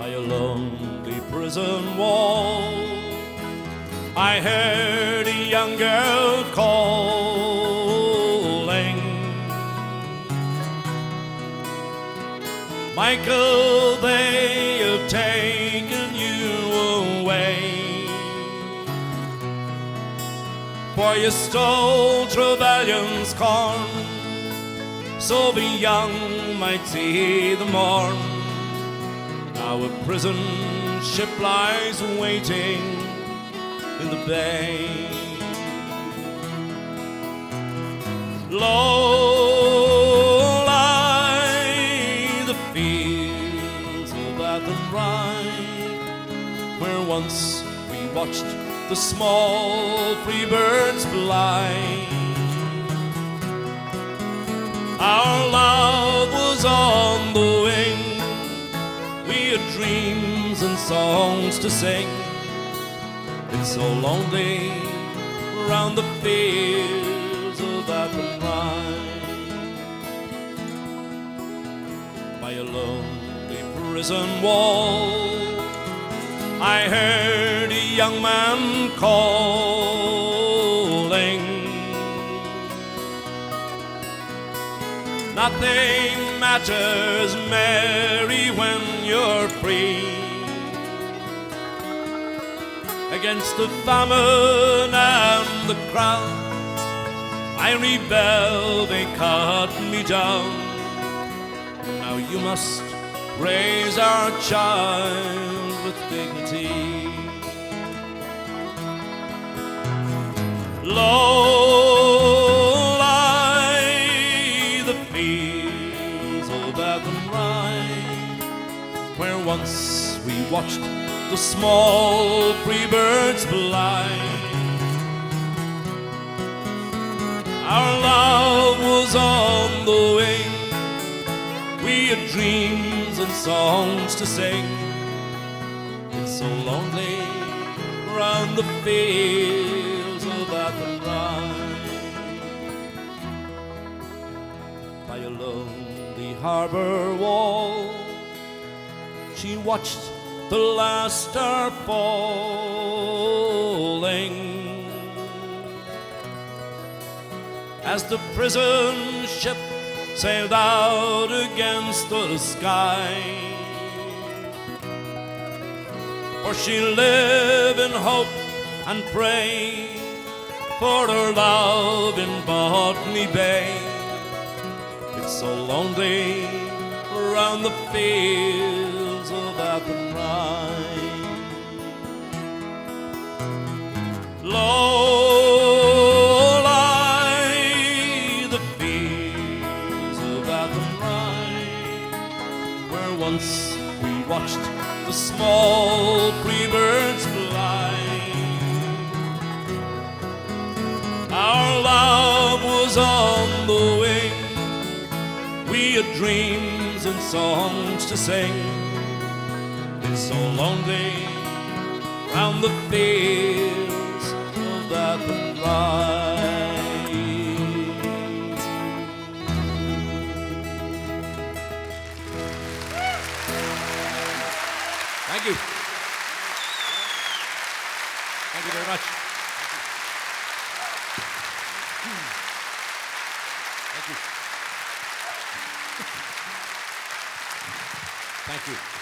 by a lonely prison wall, I heard a young girl calling, Michael, they have taken you away, for you stole Trevelyan's corn, so the young might see the morn. Now a prison ship lies waiting in the bay. Low lie the fields of Athenry, where once we watched the small free birds fly. Our love was on the wing, we had dreams and songs to sing. It's so lonely round the fields of Athenry. By a lonely prison wall, I heard a young man calling, nothing matters, Mary, when you're free. Against the famine and the crowd, I rebelled, they cut me down. Now you must raise our child with dignity. Low lie the fields of Athenry, where once we watched the small free birds fly. Our love was on the wing, we had dreams and songs to sing. It's so lonely round the fields of Athenry. By a lonely harbour wall, she watched the last star falling, as the prison ship sailed out against the sky. For she lived in hope and pray for her love in Botany Bay. It's so lonely around the fields of Athenry. Low lie the fields of Athenry, where once we watched the small free birds fly. Our love was on the wing, we had dreams and songs to sing. It's so lonely round the fields of Athenry. Thank you. Thank you very much. Thank you. Thank you.